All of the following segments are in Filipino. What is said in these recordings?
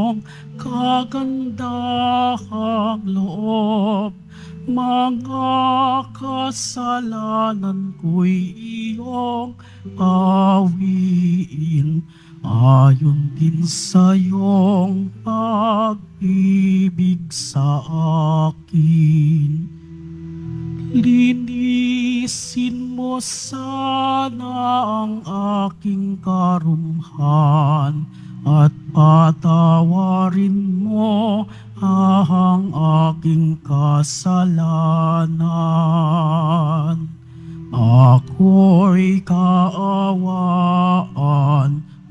iyong kagandahang loob. Mga kasalanan ko'y iyong awiin, ayon din sa iyong pag-ibig sa akin. Linisin mo sana ang aking karumhan at patawarin mo ang aking kasalanan. Ako'y kaawaan,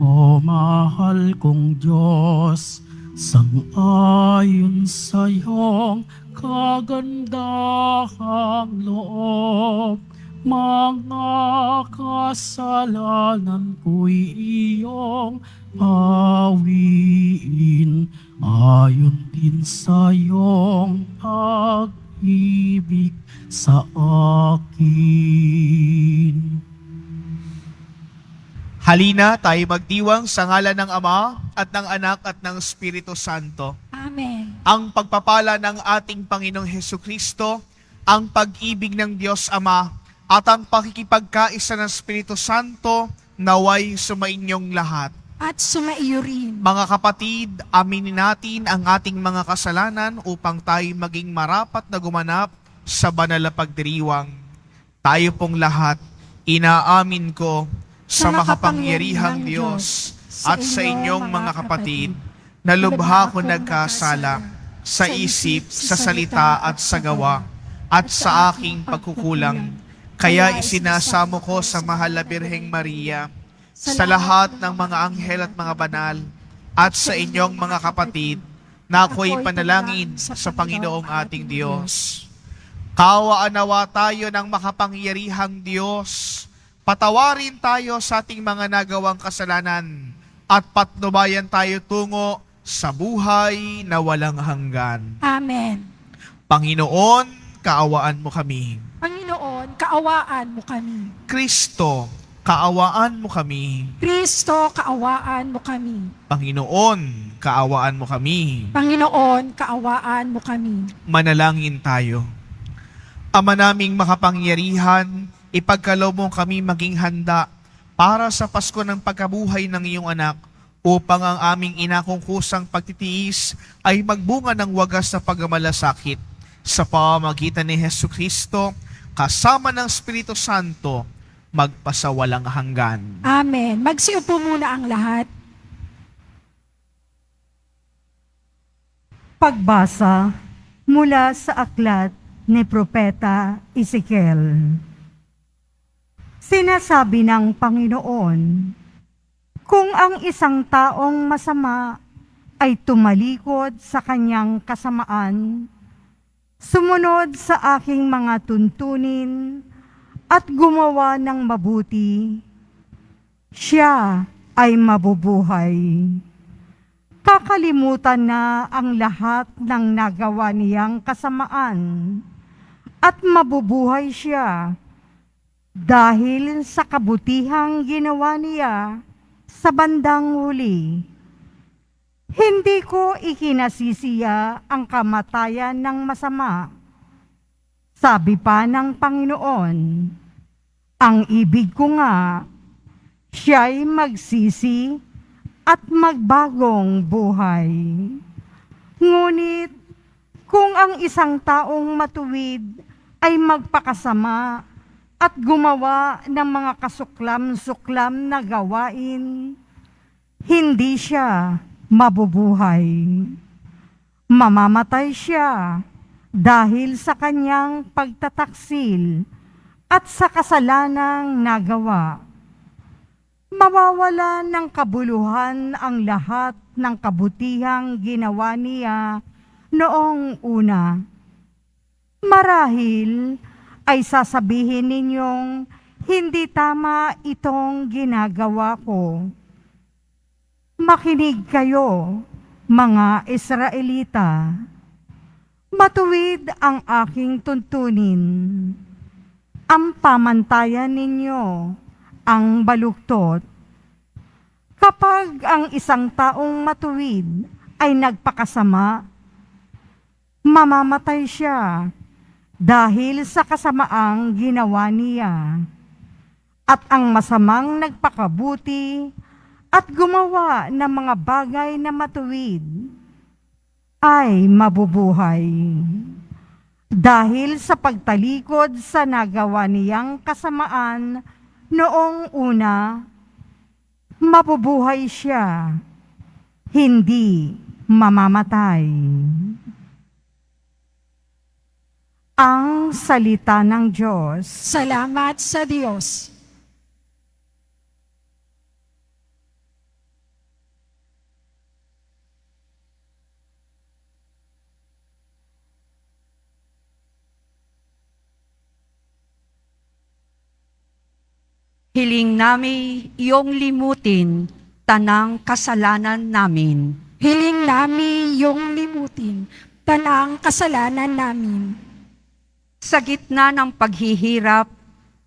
o mahal kong Diyos, sang-ayon sa iyong kagandahang loob. Mga kasalanan ko'y iyong awiin, ayon din sa iyong pag-ibig sa akin. Halina tayo magdiwang sa ngalan ng Ama at ng Anak at ng Espiritu Santo. Amen. Ang pagpapala ng ating Panginoong Hesukristo, ang pag-ibig ng Diyos Ama, at ang pakikipagkaisa ng Espiritu Santo naway sumainyong lahat. At sumaiyo rin. Mga kapatid, aminin natin ang ating mga kasalanan upang tayo maging marapat na gumanap sa banal na pagdiriwang. Tayo pong lahat, inaamin ko sa makapangyarihang Diyos at sa inyong mga kapatid, na lubha ko nagkasala sa isip, sa salita at sa gawa, at sa aking pagkukulang. Kaya isinasamo ko sa mahal na Birheng Maria, sa lahat ng mga anghel at mga banal, at sa inyong mga kapatid, na ako'y panalangin sa Panginoong ating Diyos. Kaawaan nawa tayo ng makapangyarihang Diyos. Patawarin tayo sa ating mga nagawang kasalanan at patnubayan tayo tungo sa buhay na walang hanggan. Amen. Panginoon, kaawaan mo kami. Panginoon, kaawaan mo kami. Kristo, kaawaan mo kami. Kristo, kaawaan mo kami. Panginoon, kaawaan mo kami. Panginoon, kaawaan mo kami. Manalangin tayo. Ama naming makapangyarihan, ipagkaloob mo kami maging handa para sa Pasko ng pagkabuhay ng iyong anak, upang ang aming inakungkusang pagtitiis ay magbunga ng wagas na pagmamalasakit sa pamamagitan ni Hesukristo, kasama ng Espiritu Santo, magpasawalang hanggan. Amen. Magsiupo muna ang lahat. Pagbasa mula sa aklat ni Propeta Ezekiel. Sinasabi ng Panginoon, kung ang isang taong masama ay tumalikod sa kanyang kasamaan, sumunod sa aking mga tuntunin at gumawa ng mabuti, siya ay mabubuhay. Kakalimutan na ang lahat ng nagawa niyang kasamaan at mabubuhay siya dahil sa kabutihang ginawa niya sa bandang huli. Hindi ko ikinasisiya ang kamatayan ng masama. Sabi pa ng Panginoon, ang ibig ko nga, siya'y magsisi at magbagong buhay. Ngunit, kung ang isang taong matuwid ay magpakasama at gumawa ng mga kasuklam-suklam na gawain, hindi siya mabubuhay. Mamamatay siya dahil sa kanyang pagtataksil at sa kasalanang nagawa. Mawawala ng kabuluhan ang lahat ng kabutihang ginawa niya noong una. Marahil ay sasabihin ninyong hindi tama itong ginagawa ko. Makinig kayo, mga Israelita. Matuwid ang aking tuntunin. Ang pamantayan ninyo ang baluktot. Kapag ang isang taong matuwid ay nagpakasama, mamamatay siya dahil sa kasamaang ginawa niya. At ang masamang nagpakabuti at gumawa ng mga bagay na matuwid ay mabubuhay. Dahil sa pagtalikod sa nagawa niyang kasamaan noong una, mabubuhay siya, hindi mamamatay. Ang salita ng Diyos. Salamat sa Diyos. Hiling nami iyong limutin tanang kasalanan namin. Hiling namin yung limutin, tanang kasalanan namin. Sa gitna ng paghihirap,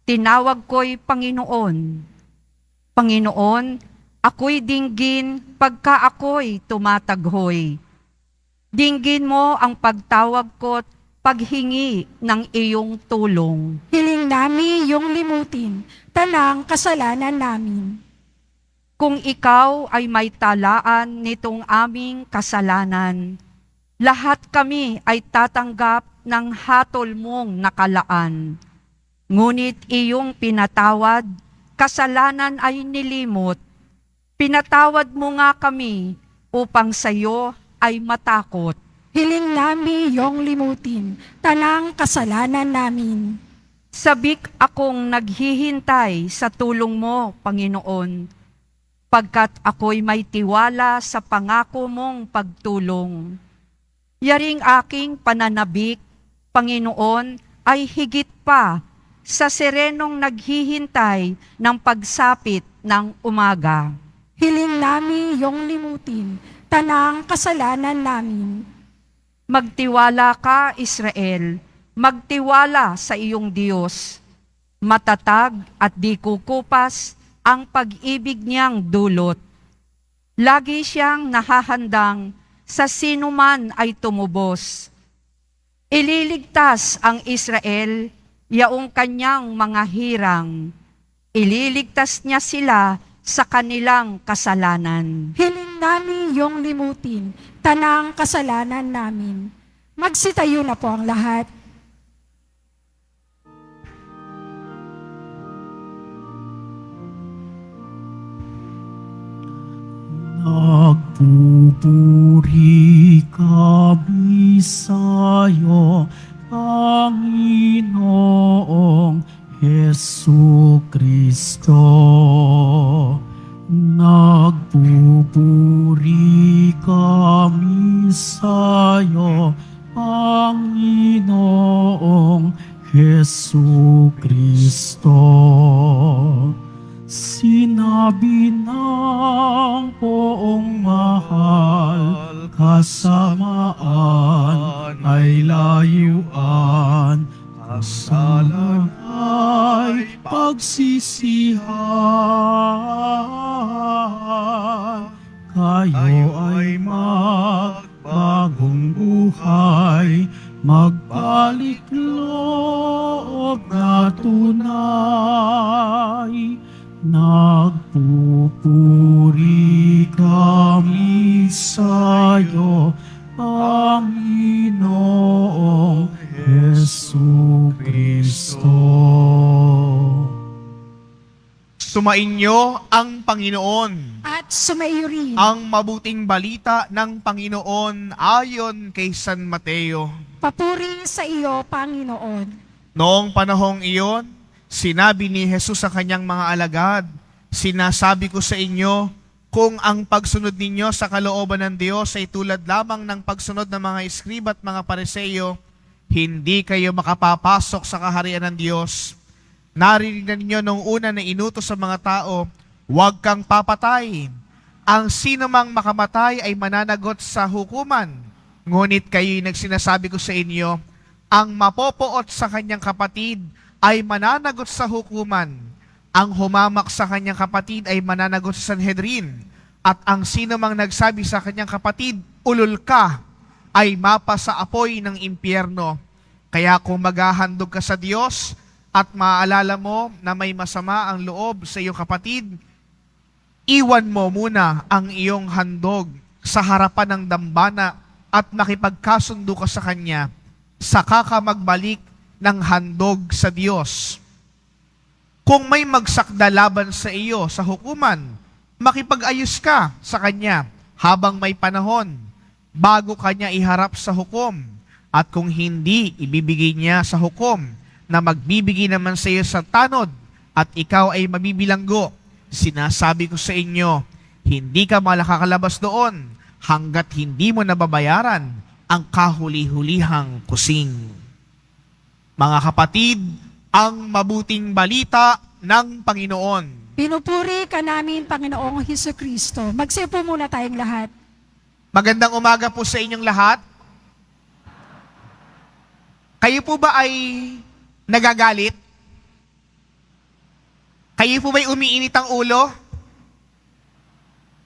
tinawag ko'y Panginoon. Panginoon, ako'y dinggin pagka ako'y tumataghoy. Dinggin mo ang pagtawag ko't paghingi ng iyong tulong. Hiling namin yung limutin, tanang kasalanan namin. Kung ikaw ay may talaan nitong aming kasalanan, lahat kami ay tatanggap ng hatol mong nakalaan. Ngunit iyong pinatawad, kasalanan ay nilimot. Pinatawad mo nga kami upang sa'yo ay matakot. Hiling namin yung limutin, tanang kasalanan namin. Sabik akong naghihintay sa tulong mo, Panginoon, pagkat ako'y may tiwala sa pangako mong pagtulong. Yaring aking pananabik, Panginoon, ay higit pa sa serenong naghihintay ng pagsapit ng umaga. Hiling namin yung limutin, tanang kasalanan namin. Magtiwala ka, Israel, magtiwala sa iyong Diyos. Matatag at di kukupas ang pag-ibig niyang dulot. Lagi siyang nahahandang sa sinuman ay tumubos. Ililigtas ang Israel, yaong kanyang mga hirang. Ililigtas niya sila sa kanilang kasalanan. Hiling namin yung limutin, tanang kasalanan namin. Magsitayo na po ang lahat. Nagpupuri kami sa'yo, Panginoong Hesu Kristo. Nagpupuri kami sa'yo, Panginoong Hesu Kristo. Sinabi ng poong mahal, kasamaan ay layuan, kasalan ay pagsisihan. Kayo ay magbagong buhay, magbalik loob na tunay. Nagpupuri kami sa'yo, Panginoong Hesu Kristo. Sumainyo ang Panginoon. At sumaiyo rin. Ang mabuting balita ng Panginoon ayon kay San Mateo. Papuri sa iyo, Panginoon. Noong panahong iyon, sinabi ni Jesus sa kanyang mga alagad, "Sinasabi ko sa inyo, kung ang pagsunod ninyo sa kalooban ng Diyos ay tulad lamang ng pagsunod ng mga eskriba at mga pareseyo, hindi kayo makapapasok sa kaharian ng Diyos. Narinig na ninyo nung una na inutos sa mga tao, huwag kang papatay. Ang sino mang makamatay ay mananagot sa hukuman. Ngunit kayo'y nagsinasabi ko sa inyo, ang mapopoot sa kanyang kapatid ay mananagot sa hukuman. Ang humamak sa kanyang kapatid ay mananagot sa Sanhedrin. At ang sino mang nagsabi sa kanyang kapatid, ulol ka, ay mapa sa apoy ng impyerno. Kaya kung maghahandog ka sa Diyos at maalala mo na may masama ang loob sa iyong kapatid, iwan mo muna ang iyong handog sa harapan ng dambana at makipagkasundo ka sa Kanya, saka ka magbalik ng handog sa Diyos. Kung may magsakda laban sa iyo sa hukuman, makipag-ayos ka sa Kanya habang may panahon, bago Kanya iharap sa hukom. At kung hindi, ibibigay niya sa hukom na magbibigay naman sa iyo sa tanod at ikaw ay mabibilanggo. Sinasabi ko sa inyo, hindi ka malakakalabas doon hanggat hindi mo nababayaran ang kahuli-hulihang kusing. Mga kapatid, ang mabuting balita ng Panginoon. Pinupuri ka namin, Panginoong Hesukristo. Magsipo muna tayong lahat. Magandang umaga po sa inyong lahat. Kayo po ba ay nagagalit? Kayo po ba'y umiinit ang ulo?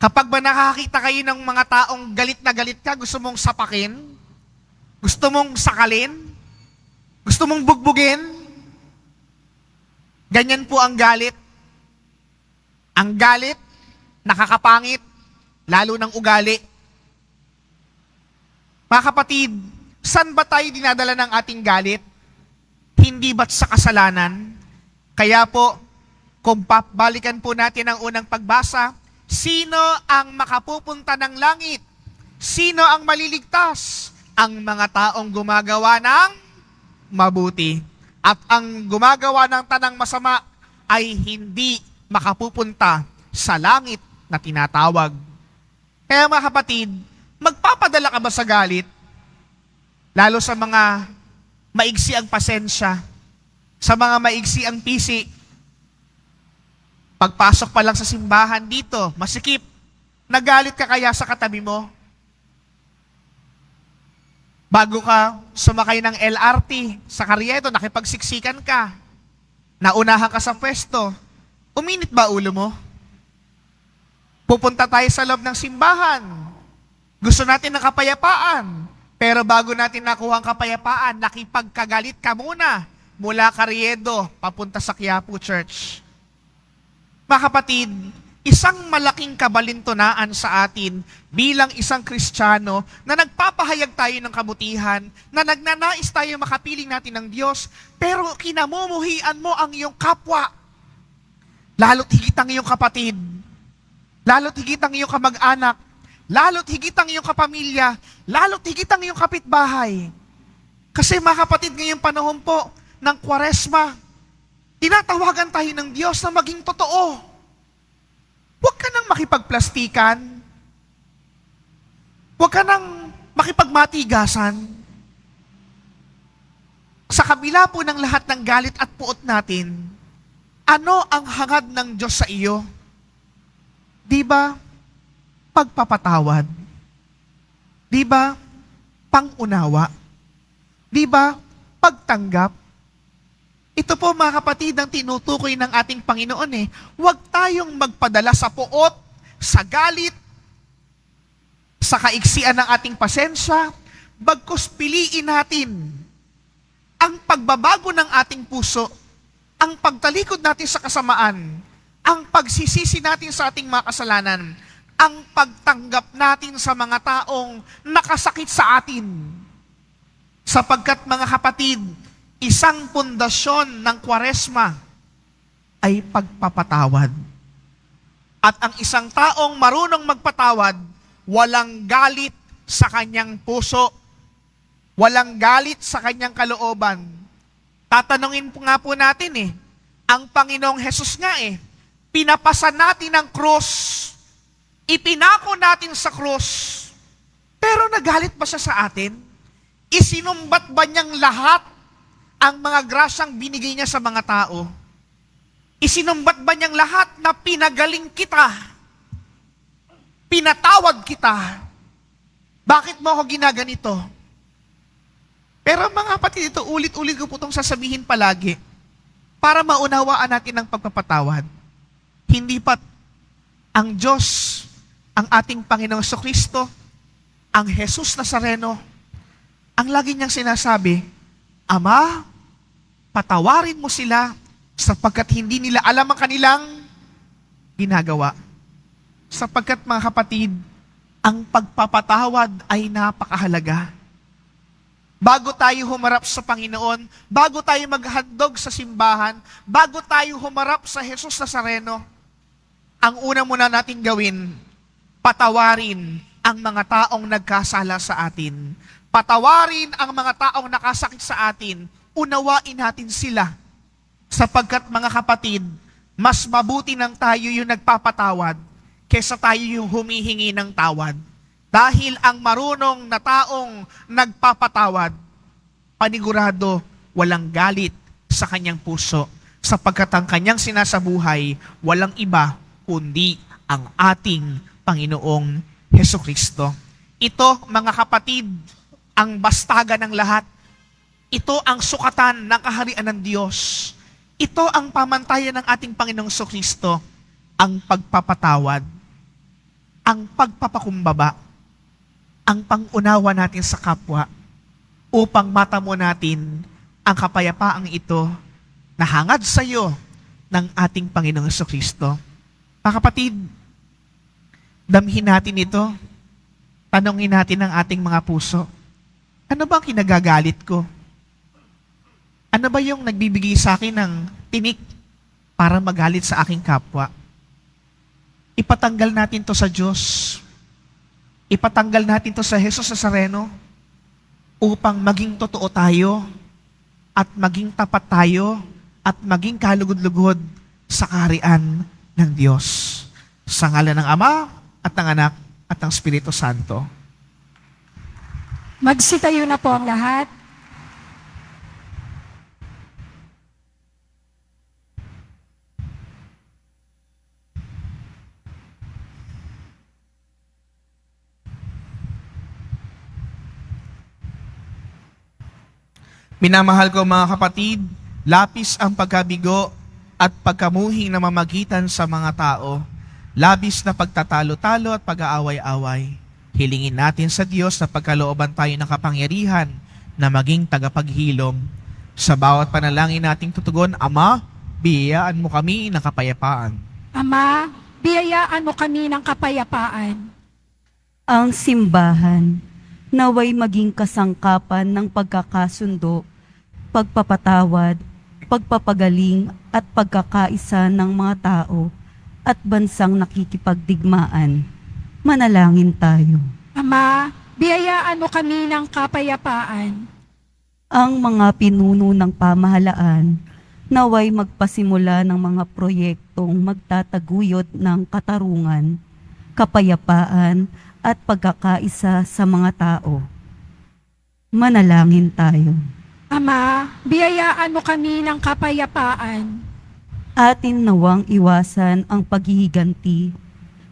Kapag ba nakakita kayo ng mga taong galit na galit ka, gusto mong sapakin? Gusto mong sakalin? Gusto mong bugbugin? Ganyan po ang galit. Ang galit, nakakapangit, lalo ng ugali. Mga kapatid, saan ba tayo dinadala ng ating galit? Hindi ba't sa kasalanan? Kaya po, kung balikan po natin ang unang pagbasa, sino ang makapupunta ng langit? Sino ang maliligtas? Ang mga taong gumagawa ng mabuti. At ang gumagawa ng tanang masama ay hindi makapupunta sa langit na tinatawag. Kaya mga kapatid, magpapadala ka ba sa galit? Lalo sa mga maigsi ang pasensya, sa mga maigsi ang pisi. Pagpasok pa lang sa simbahan dito, masikip, nagalit ka kaya sa katabi mo? Bago ka sumakay ng LRT sa Carriedo, nakipagsiksikan ka, naunahan ka sa pwesto, uminit ba ulo mo? Pupunta tayo sa loob ng simbahan, gusto natin ng kapayapaan, pero bago natin nakuha ang kapayapaan, nakipagkagalit ka muna mula Carriedo papunta sa Quiapo Church. Mga kapatid, isang malaking kabalintunaan sa atin bilang isang Kristiyano na nagpapahayag tayo ng kabutihan, na nagnanais tayo makapiling natin ng Diyos, pero kinamumuhian mo ang iyong kapwa. Lalo't higit ang iyong kapatid, lalo't higit ang iyong kamag-anak, lalo't higit ang iyong kapamilya, lalo't higit ang iyong kapitbahay. Kasi mga kapatid, ngayong panahon po ng Kwaresma, tinatawagan tayo ng Diyos na maging totoo. Huwag ka nang makipagplastikan. Huwag ka nang makipagmatigasan. Sa kabila po ng lahat ng galit at puot natin, ano ang hangad ng Diyos sa iyo? Di ba? Pagpapatawad. Di ba? Pangunawa. Di ba? Pagtanggap. Ito po mga kapatid ang tinutukoy ng ating Panginoon eh. Huwag tayong magpadala sa puot, sa galit, sa kaiksian ng ating pasensya, bagkus piliin natin ang pagbabago ng ating puso, ang pagtalikod natin sa kasamaan, ang pagsisisi natin sa ating mga kasalanan, ang pagtanggap natin sa mga taong nakasakit sa atin. Sapagkat mga kapatid, isang pundasyon ng Kwaresma ay pagpapatawad. At ang isang taong marunong magpatawad, walang galit sa kanyang puso, walang galit sa kanyang kalooban. Tatanungin po nga po natin ang Panginoong Hesus nga pinapasan natin ang krus, ipinako natin sa krus, pero nagalit ba siya sa atin? Isinumbat ba niyang lahat ang mga grasyang binigay niya sa mga tao? Isinumbat ba niyang lahat na pinagaling kita? Pinatawad kita? Bakit mo ako ginaganito? Pero mga kapatid, ito ulit-ulit ko po itong sasabihin palagi para maunawaan natin ang pagpapatawad. Hindi pat ang Diyos ang ating Panginoong Kristo, ang Jesus Nazareno, ang lagi niyang sinasabi, Ama, patawarin mo sila sapagkat hindi nila alam ang kanilang ginagawa. Sapagkat mga kapatid, ang pagpapatawad ay napakahalaga. Bago tayo humarap sa Panginoon, bago tayo maghandog sa simbahan, bago tayo humarap sa Jesus Nazareno, ang una muna natin gawin, patawarin ang mga taong nagkasala sa atin. Patawarin ang mga taong nakasakit sa atin. Unawain natin sila. Sapagkat mga kapatid, mas mabuti nang tayo yung nagpapatawad kesa tayo yung humihingi ng tawad. Dahil ang marunong na taong nagpapatawad, panigurado walang galit sa kanyang puso. Sapagkat ang kanyang sinasabuhay, walang iba kundi ang ating Panginoong Hesukristo. Ito, mga kapatid, ang bastagan ng lahat. Ito ang sukatan ng kaharian ng Diyos. Ito ang pamantayan ng ating Panginoong Hesukristo, ang pagpapatawad, ang pagpapakumbaba, ang pangunawa natin sa kapwa, upang matamo natin ang kapayapaang ito na hangad sa iyo ng ating Panginoong Hesukristo. Mga kapatid, damhin natin ito. Tanungin natin ang ating mga puso. Ano ba ang kinagagalit ko? Ano ba yung nagbibigay sa akin ng tinik para magalit sa aking kapwa? Ipatanggal natin to sa Diyos. Ipatanggal natin to sa Jesus Nazareno upang maging totoo tayo at maging tapat tayo at maging kalugod-lugod sa kaharian ng Diyos. Sa ngalan ng Ama at ng Anak at ng Espiritu Santo. Magsitayo na po ang lahat. Minamahal ko mga kapatid, lapis ang pagkabigo at pagkamuhing na mamagitan sa mga tao. Labis na pagtatalo-talo at pag-aaway-away. Hilingin natin sa Diyos na pagkalooban tayo ng kapangyarihan na maging tagapaghilom. Sa bawat panalangin nating tutugon, Ama, biyayaan mo kami ng kapayapaan. Ama, biyayaan mo kami ng kapayapaan. Ang simbahan, naway maging kasangkapan ng pagkakasundo, pagpapatawad, pagpapagaling at pagkakaisa ng mga tao at bansang nakikipagdigmaan. Manalangin tayo. Ama, biyayaan mo kami ng kapayapaan. Ang mga pinuno ng pamahalaan, naway magpasimula ng mga proyektong magtataguyod ng katarungan, kapayapaan at pagkakaisa sa mga tao. Manalangin tayo. Ama, biyayaan mo kami ng kapayapaan. Atin nawang iwasan ang paghihiganti,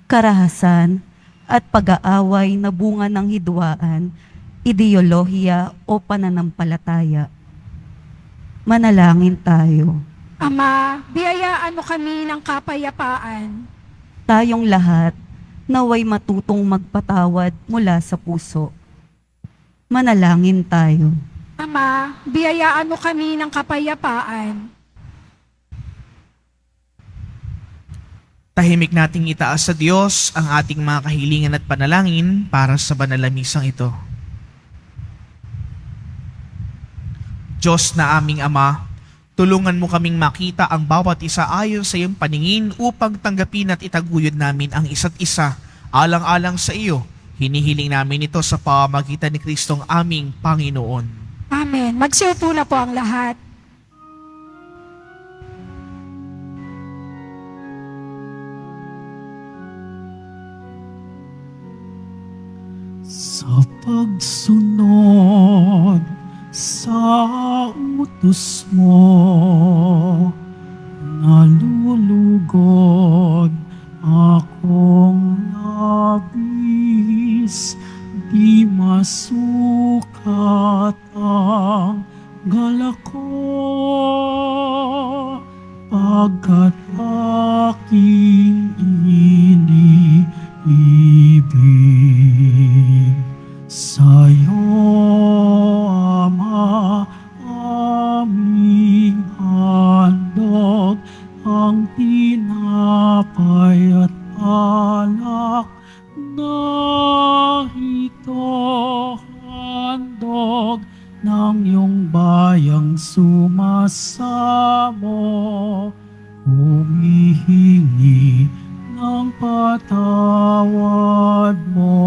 karahasan, at pag-aaway na bunga ng hidwaan, ideolohiya o pananampalataya. Manalangin tayo. Ama, biyayaan mo kami ng kapayapaan. Tayong lahat naway matutong magpatawad mula sa puso. Manalangin tayo. Ama, biyayaan mo kami ng kapayapaan. Tahimik nating itaas sa Diyos ang ating mga kahilingan at panalangin para sa banal na misang ito. Diyos na aming Ama, tulungan mo kaming makita ang bawat isa ayon sa iyong paningin upang tanggapin at itaguyod namin ang isa't isa alang-alang sa iyo. Hinihiling namin ito sa pamamagitan ni Kristong aming Panginoon. Amen. Magsiupo na po ang lahat. Sa pagsunod sa utos mo, nalulugod akong labis, di masukat ang galak ko, pagkat aking iniibig. handog ng iyong bayang sumasamo, humihingi ng patawad mo.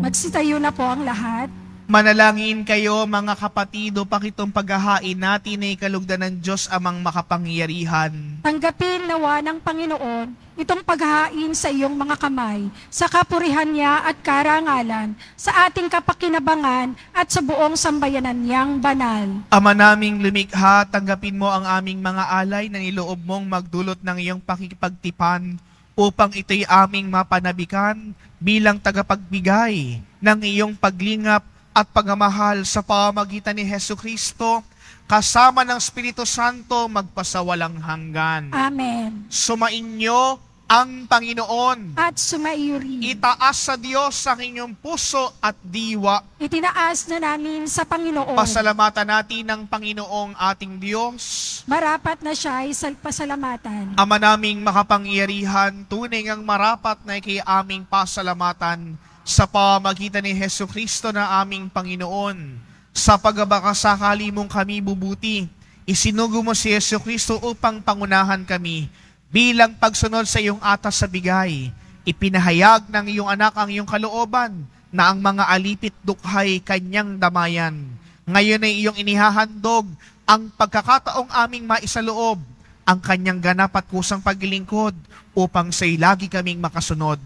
Magsitayo na po ang lahat. Manalangin kayo mga kapatid upang itong paghahain natin ay kalugdan ng Diyos amang makapangyarihan. Tanggapin nawa ng Panginoon itong paghahain sa iyong mga kamay, sa kapurihan niya at karangalan, sa ating kapakinabangan at sa buong sambayanan niyang banal. Ama naming lumikha, tanggapin mo ang aming mga alay na niloob mong magdulot ng iyong pakikipagtipan upang ito'y aming mapanabikan bilang tagapagbigay ng iyong paglingap at pagmamahal sa pamamagitan ni Hesu Kristo, kasama ng Espiritu Santo magpasawalang hanggan. Amen. Sumainyo ang Panginoon. At sumaiyuri. Itaas sa Diyos ang inyong puso at diwa. Itinaas na namin sa Panginoon. Pasalamatan natin ang Panginoong ating Diyos. Marapat na siya ay pasalamatan. Ama naming makapangyarihan, tunay ngang marapat na ikay aming pasalamatan sa pamamagitan ni Hesu Kristo na aming Panginoon. Sa pagbabakasakali mong kami bubuti, isinugo mo si Hesu Kristo upang pangunahan kami bilang pagsunod sa iyong atas sa bigay. Ipinahayag ng iyong anak ang iyong kalooban na ang mga alipit dukhay kanyang damayan. Ngayon ay iyong inihahandog ang pagkakataong aming maisaloob ang kanyang ganap at kusang paglilingkod upang sa'y lagi kaming makasunod.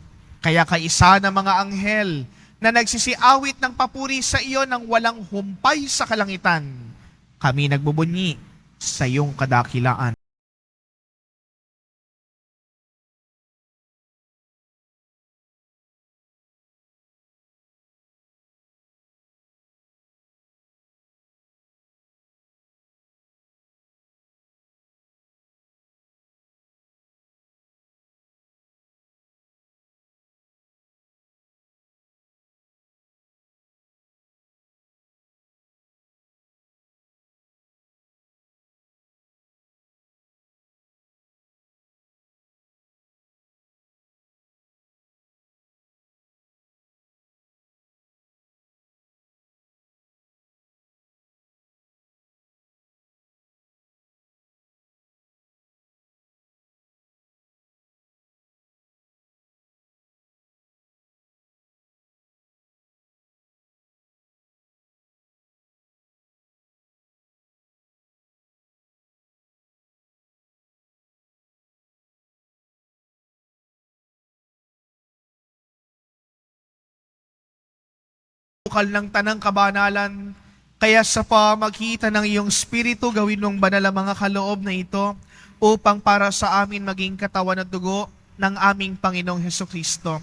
Kaya kaisa ng mga anghel na nagsisiawit ng papuri sa iyo ng walang humpay sa kalangitan, kami nagbubunyi sa iyong kadakilaan. Bukal ng tanang kabanalan, kaya sa pamagitan ng iyong Espiritu, gawin mong banal ang mga kaloob na ito upang para sa amin maging katawan at dugo ng aming Panginoong Hesu Kristo.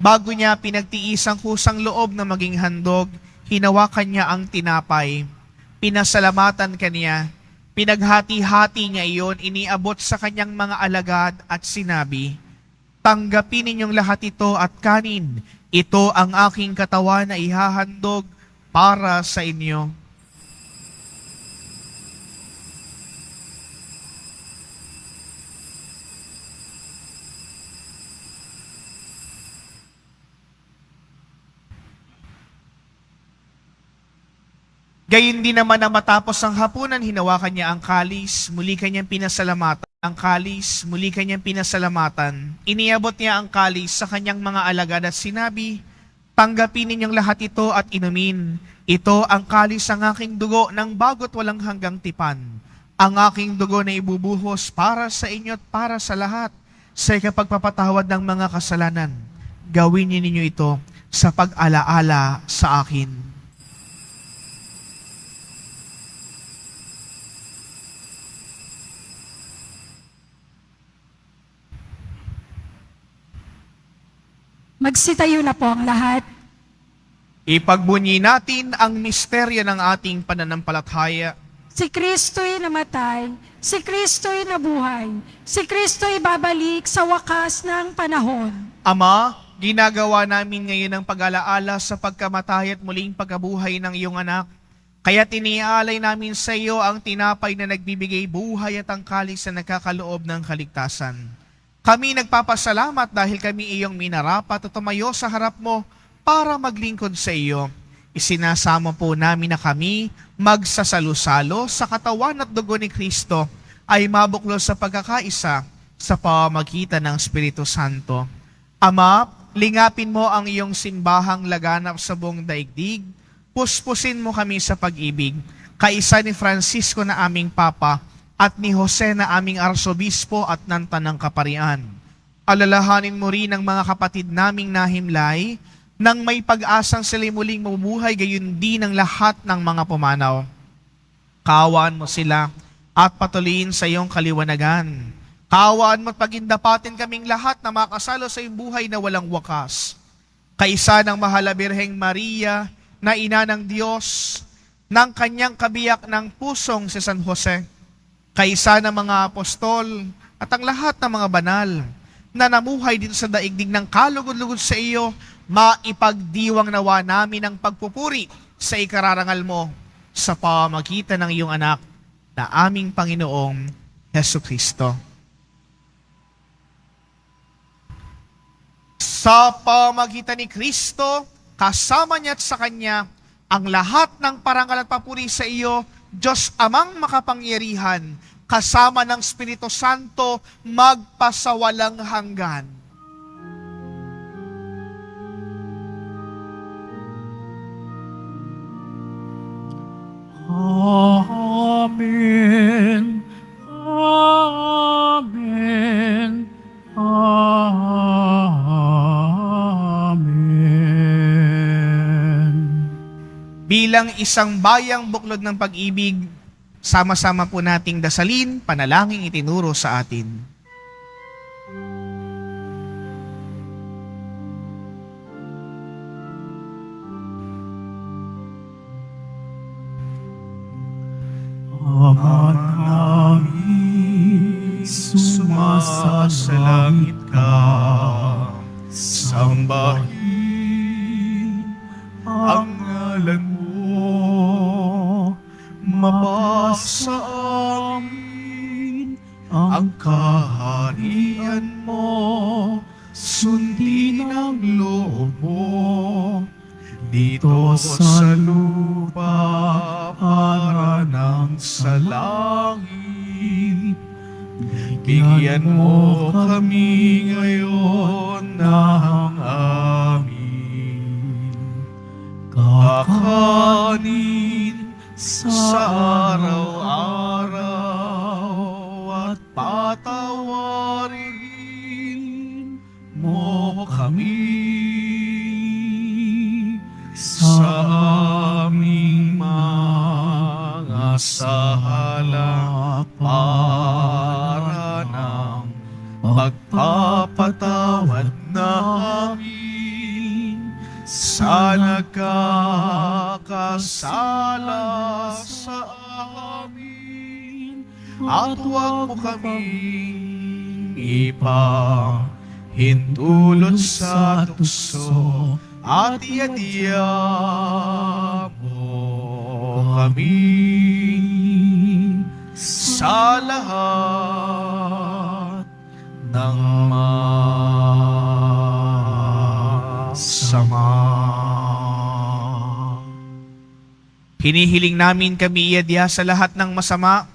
Bago niya pinagtiis ang kusang loob na maging handog, hinawakan niya ang tinapay. Pinasalamatan kaniya, pinaghati-hati niya iyon, iniabot sa kanyang mga alagad at sinabi, "Tanggapin ninyong lahat ito at kanin. Ito ang aking katawan na ihahandog para sa inyo." Gayun din naman na matapos ang hapunan, hinawakan niya ang kalis, muli kanyang pinasalamatan. Ang kalis, muli kanyang pinasalamatan. Iniabot niya ang kalis sa kanyang mga alagad at sinabi, "Tanggapin ninyong lahat ito at inumin. Ito ang kalis ng aking dugo ng bago't walang hanggang tipan. Ang aking dugo na ibubuhos para sa inyo at para sa lahat sa ikapagpapatawad ng mga kasalanan. Gawin ninyo ito sa pag-alaala sa akin." Magsitayo na po ang lahat. Ipagbunyi natin ang misteryo ng ating pananampalataya. Si Kristo'y namatay, si Kristo'y nabuhay, si Kristo'y babalik sa wakas ng panahon. Ama, ginagawa namin ngayon ang pag-alaala sa pagkamatay at muling pagkabuhay ng iyong anak. Kaya tiniaalay namin sa iyo ang tinapay na nagbibigay buhay at ang kalis na nagkakaloob ng kaligtasan. Kami nagpapasalamat dahil kami iyong minarapat at tumayo sa harap mo para maglingkod sa iyo. Isinasamo po namin na kami magsasalo-salo sa katawan at dugo ni Kristo ay mabuklos sa pagkakaisa sa pamamagitan ng Espiritu Santo. Ama, lingapin mo ang iyong simbahang laganap sa buong daigdig. Puspusin mo kami sa pag-ibig. Kaisa ni Francisco na aming Papa at ni Jose na aming Arsobispo at ng Tanang Kaparian. Alalahanin mo rin ang mga kapatid naming nahimlay nang may pag-asang sila'y muling mabubuhay, gayon din ang lahat ng mga pumanaw. Kaawaan mo sila at patuloyin sa iyong kaliwanagan. Kaawaan mo at pagindapatin kaming lahat na makasalo sa iyong buhay na walang wakas. Kaisa ng Mahal na Birheng Maria na ina ng Diyos, ng kanyang kabiyak ng pusong si San Jose, kaisa ng mga apostol at ang lahat ng mga banal na namuhay din sa daigdig ng kalugod-lugod sa iyo, maipagdiwang nawa namin ang pagpupuri sa ikararangal mo sa pamamagitan ng iyong anak na aming Panginoong Hesukristo. Sa pamamagitan ni Kristo, kasama niya at sa Kanya, ang lahat ng parangal at papuri sa iyo, Diyos Amang makapangyarihan, kasama ng Espiritu Santo, magpasawalang hanggan. Amen. Amen. Amen. Bilang isang bayang buklod ng pag-ibig, sama-sama po nating dasalin, panalangin itinuro sa atin. Ama namin, sumasalangit ka, sambahin ang ngalan mo, mapasa amin ang kaharian mo, sundin ang loob mo, dito sa lupa para ng sa langit. Bigyan mo kami ngayon ng amin kakanin sa araw-araw, at patawarin mo kami sa aming mga sala para ng pagpapatawad namin sa nagkakasala sa amin, at huwag mo kaming ipahintulot sa tukso, at iadya mo kami sa lahat ng masama. Hinihiling namin kami iadya sa lahat ng masama,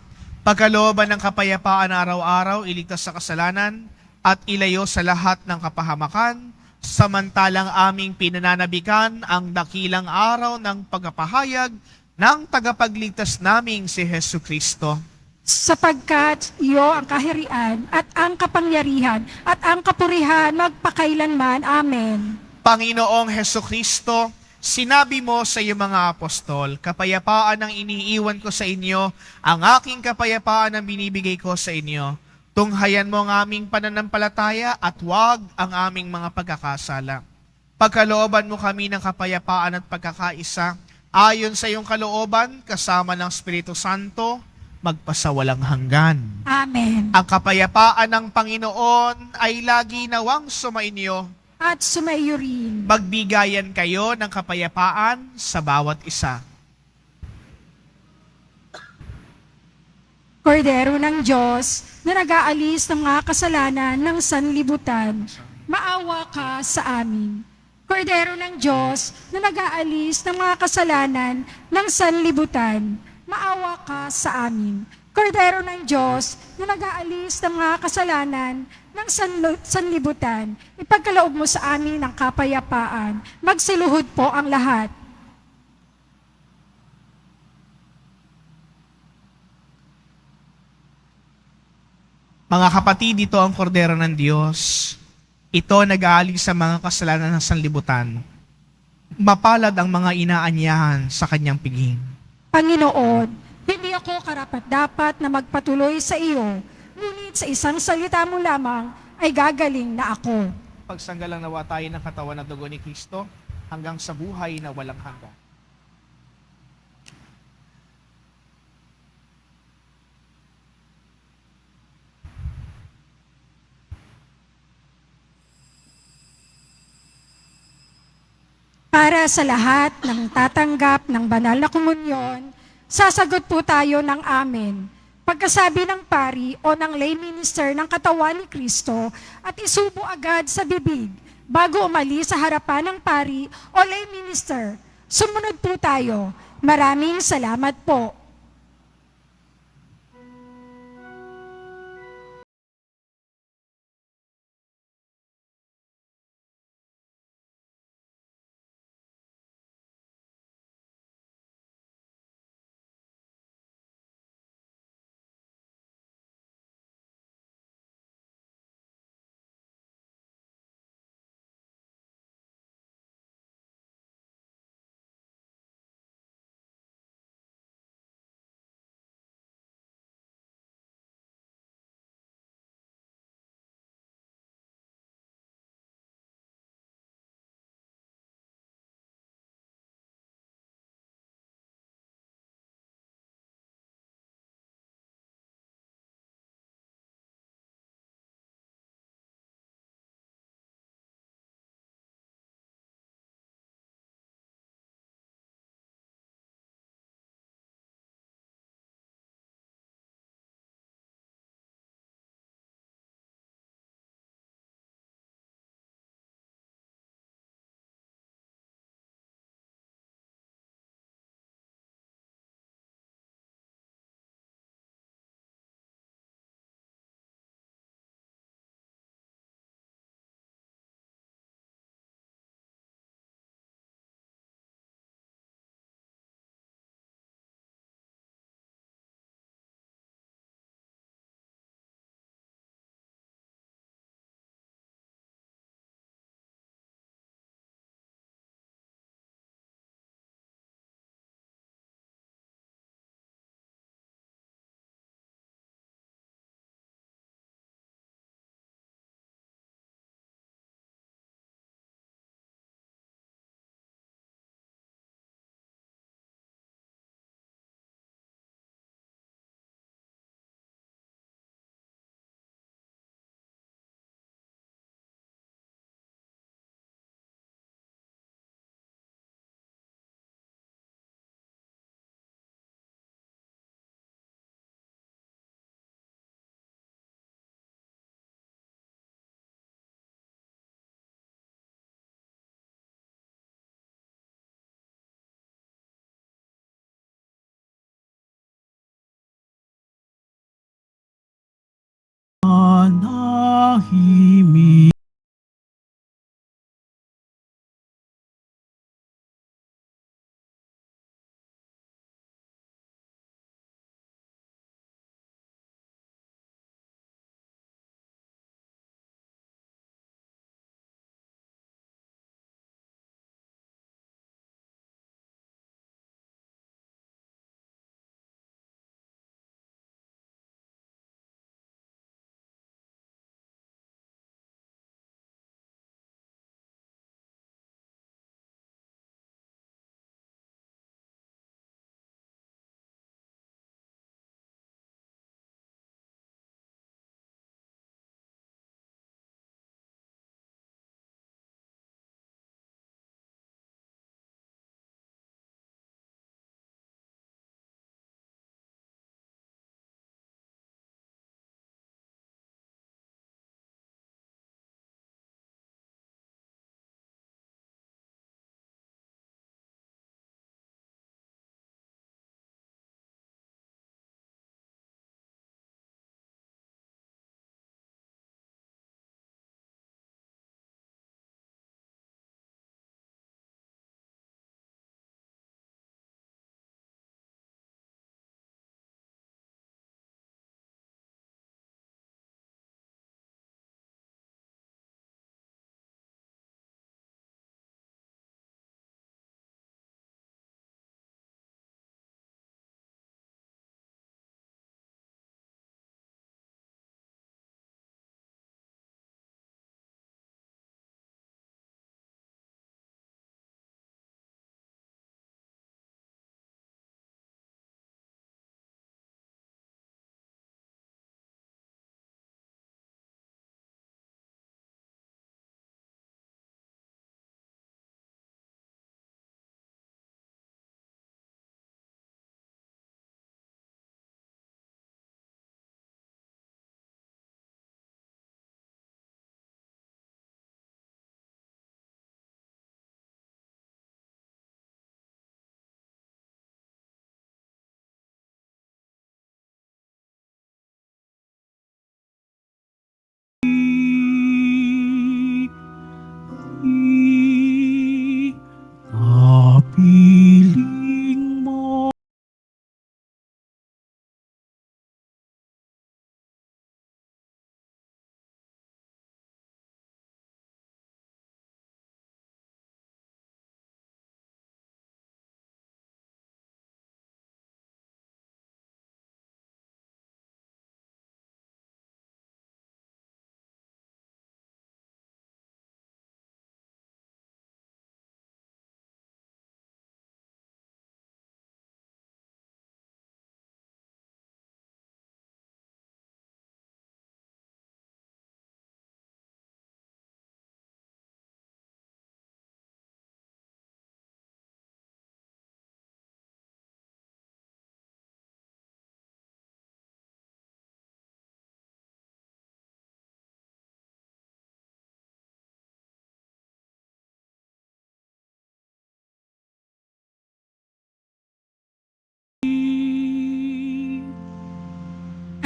pagkalooban ng kapayapaan araw-araw, iligtas sa kasalanan, at ilayo sa lahat ng kapahamakan, samantalang aming pinananabikan ang dakilang araw ng pagpapahayag ng tagapagligtas naming si Hesukristo. Sapagkat iyo ang kaharian at ang kapangyarihan at ang kapurihan magpakailanman. Amen. Panginoong Hesukristo, sinabi mo sa iyong mga apostol, kapayapaan ang iniiwan ko sa inyo, ang aking kapayapaan ang binibigay ko sa inyo. Tunghayan mo ang aming pananampalataya at huwag ang aming mga pagkakasala. Pagkalooban mo kami ng kapayapaan at pagkakaisa, ayon sa iyong kalooban, kasama ng Espiritu Santo, magpasawalang hanggan. Amen. Ang kapayapaan ng Panginoon ay lagi nawang sumainyo. At sumaiyo rin. Magbigayan kayo ng kapayapaan sa bawat isa. Kordero ng Diyos, na nag-aalis ng mga kasalanan ng sanlibutan, maawa ka sa amin. Kordero ng Diyos na nag-aalis ng mga kasalanan ng sanlibutan, maawa ka sa amin. Kordero ng Diyos na nag-aalis ng mga kasalanan ng sanlibutan, ipagkaloob mo sa amin ang kapayapaan. Magsiluhod po ang lahat. Mga kapatid, ito ang kordero ng Diyos. Ito nag-aalis sa mga kasalanan ng sanlibutan. Mapalad ang mga inaanyahan sa kanyang piging. Panginoon, hindi ako karapat-dapat na magpatuloy sa iyo, ngunit sa isang salita mo lamang ay gagaling na ako. Pagsanggalang nawa tayo ng katawan at dugo ni Kristo hanggang sa buhay na walang hanggan. Para sa lahat ng tatanggap ng banal na komunyon, sasagot po tayo ng amen. Pagkasabi ng pari o ng lay minister ng katawan ni Kristo at isubo agad sa bibig bago umalis sa harapan ng pari o lay minister. Sumunod po tayo. Maraming salamat po.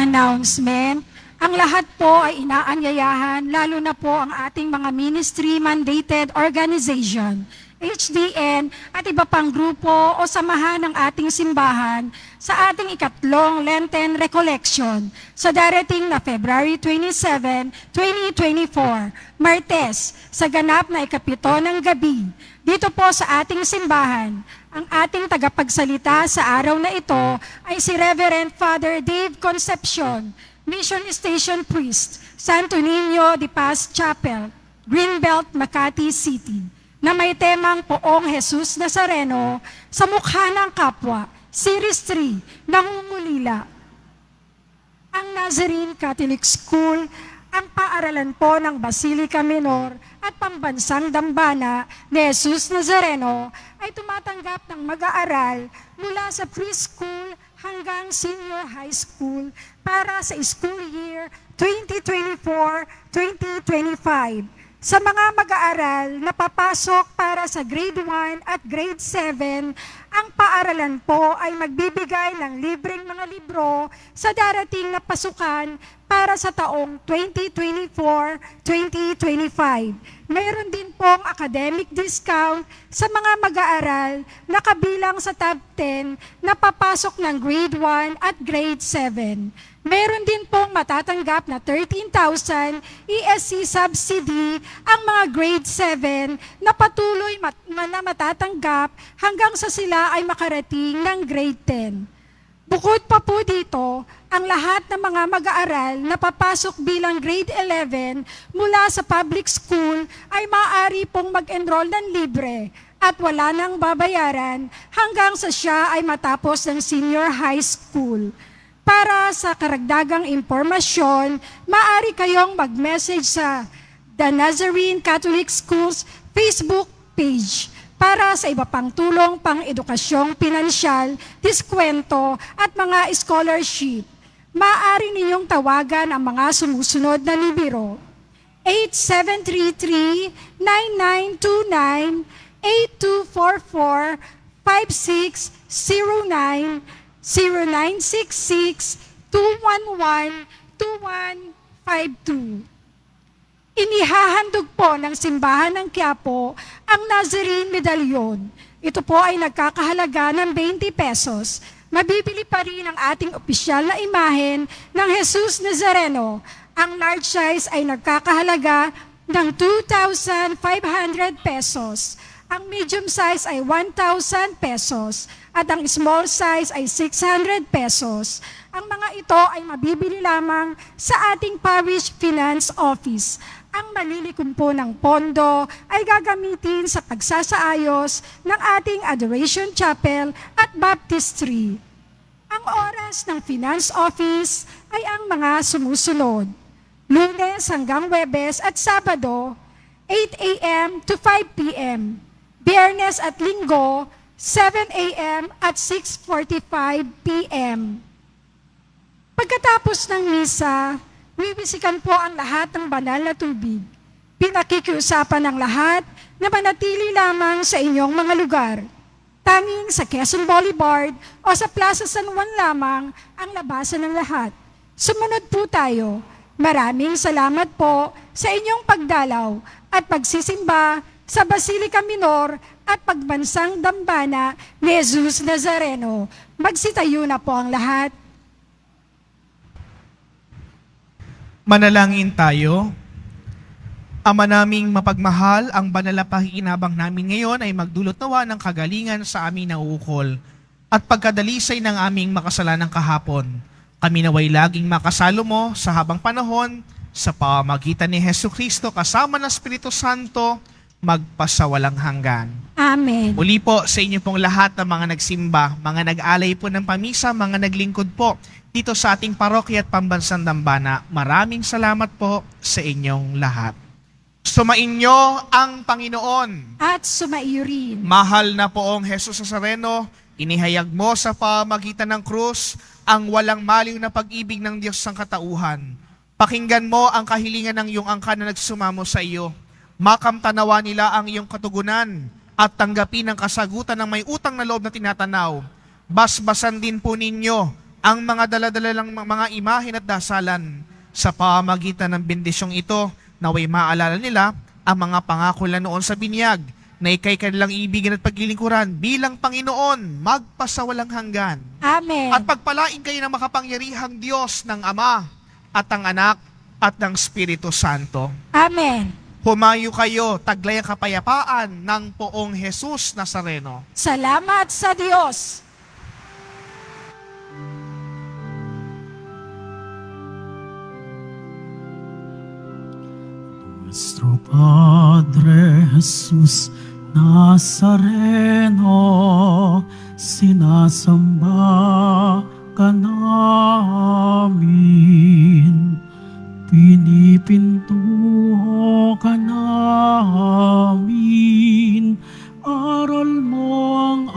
Announcement. Ang lahat po ay inaanyayahan, lalo na po ang ating mga ministry-mandated organization, HDN at iba pang grupo o samahan ng ating simbahan sa ating ikatlong Lenten Recollection sa darating na February 27, 2024, Martes, sa ganap na ikapito ng gabi. Dito po sa ating simbahan, ang ating tagapagsalita sa araw na ito ay si Reverend Father Dave Concepcion, Mission Station Priest, Santo Niño de Paz Chapel, Greenbelt, Makati City, na may temang Poong Jesus Nazareno sa mukha ng kapwa, Series 3, Nangungulila. Ang Nazarene Catholic School, ang paaralan po ng Basilica Minor at Pambansang Dambana ni Jesus Nazareno ay tumatanggap ng mag-aaral mula sa preschool hanggang senior high school para sa school year 2024-2025. Sa mga mag-aaral na papasok para sa grade 1 at grade 7, ang paaralan po ay magbibigay ng libreng mga libro sa darating na pasukan para sa taong 2024-2025. Mayroon din pong academic discount sa mga mag-aaral na kabilang sa top 10 na papasok ng grade 1 at grade 7. Meron din pong matatanggap na 13,000 ESC subsidy ang mga grade 7 na patuloy na matatanggap hanggang sa sila ay makarating ng grade 10. Bukod pa po dito, ang lahat ng mga mag-aaral na papasok bilang grade 11 mula sa public school ay maaari pong mag-enroll ng libre at wala nang babayaran hanggang sa siya ay matapos ng senior high school. Para sa karagdagang impormasyon, maaari kayong mag-message sa The Nazarene Catholic Schools Facebook page para sa iba pang tulong pang edukasyong pinansyal, diskwento at mga scholarship. Maaari ninyong tawagan ang mga sumusunod na numero: 8733-9929, 8244-5609, 0966-211-2152. Inihahandog po ng Simbahan ng Quiapo ang Nazarene Medallion. Ito po ay nagkakahalaga ng 20 pesos. Mabibili pa rin ang ating opisyal na imahen ng Jesus Nazareno. Ang large size ay nagkakahalaga ng 2,500 pesos. Ang medium size ay 1,000 pesos at ang small size ay 600 pesos. Ang mga ito ay mabibili lamang sa ating Parish Finance Office. Ang malilikom po ng pondo ay gagamitin sa pagsasaayos ng ating Adoration Chapel at Baptistry. Ang oras ng Finance Office ay ang mga sumusunod: Lunes hanggang Huwebes at Sabado, 8 a.m. to 5 p.m. Biyernes at Linggo, 7 a.m. at 6:45 p.m. Pagkatapos ng misa, bibisikan po ang lahat ng banal na tubig. Pinakikiusapan ng lahat na manatili lamang sa inyong mga lugar. Tanging sa Quezon Boulevard o sa Plaza San Juan lamang ang labasan ng lahat. Sumunod po tayo. Maraming salamat po sa inyong pagdalaw at pagsisimba sa Basilica Minor at Pagbansang Dambana ni Jesus Nazareno. Magsitayo na po ang lahat. Manalangin tayo. Ama naming mapagmahal, ang banal na pakikinabang namin ngayon ay magdulot nawa ng kagalingan sa aming nauukol at pagkadalisay ng aming makasalanang kahapon. Kami naway laging makasalo mo sa habang panahon sa pamamagitan ni Jesucristo kasama ng Espiritu Santo magpasawalang hanggan. Amen. Muli po sa inyo pong lahat ng mga nagsimba, mga nag-alay po ng pamisa, mga naglingkod po dito sa ating parokya at Pambansang Dambana. Maraming salamat po sa inyong lahat. Sumainyo ang Panginoon. At sumaiyo rin. Mahal na poong Jesus Nazareno, inihayag mo sa pamagitan ng krus ang walang maliw na pag-ibig ng Diyos ng katauhan. Pakinggan mo ang kahilingan ng iyong angkan na nagsumamo sa iyo. Makamtanawa nila ang iyong katugunan at tanggapin ang kasagutan ng may utang na loob na tinatanaw. basbasan din po ninyo ang mga daladala ng mga imahen at dasalan sa pamagitan ng bendisyong ito, naway maalala nila ang mga pangako nila noon sa binyag na ikay kanilang ibigin at paglilingkuran bilang Panginoon magpasawalang hanggan. Amen. At pagpalain kayo ng makapangyarihang Diyos ng Ama at ng Anak at ng Espiritu Santo. Amen. Humayo kayo, taglay ang kapayapaan ng Poong Jesus Nazareno. Salamat sa Diyos. Nuestro Padre Jesus Nazareno, sinasamba ka namin, pinipintuho ka namin, aral mo ang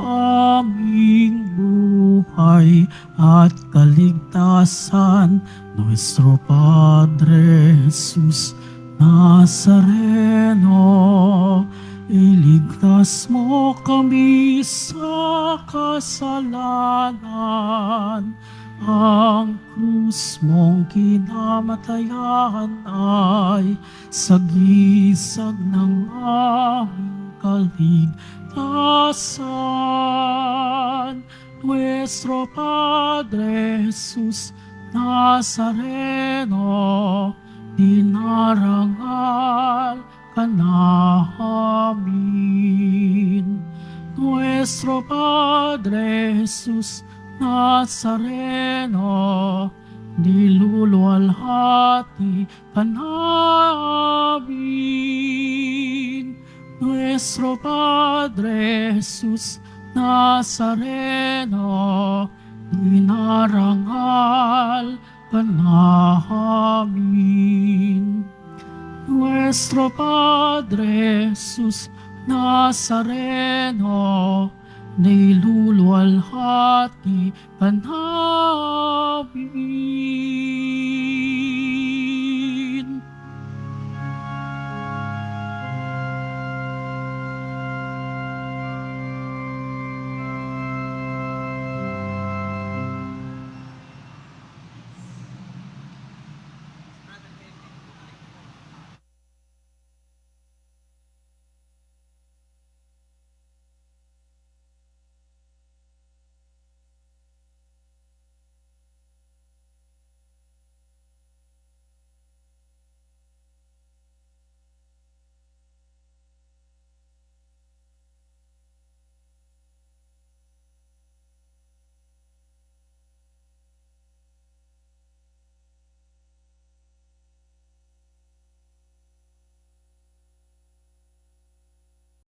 aming buhay at kaligtasan. Nuestro Padre Jesus Nazareno, iligtas mo kami sa kasalanan. Ang krus mong kinamatayan ay sagisag ng aming kaligtasan. Nuestro Padre Jesus Nazareno, dinarangal ka namin. Nuestro Padre Jesus Nazareno, niluluwalhati ka namin. Nuestro Padre Jesus Nazareno, dinarangal ka namin. Nuestro Padre Jesus Nazareno, niluluwalhati ka namin.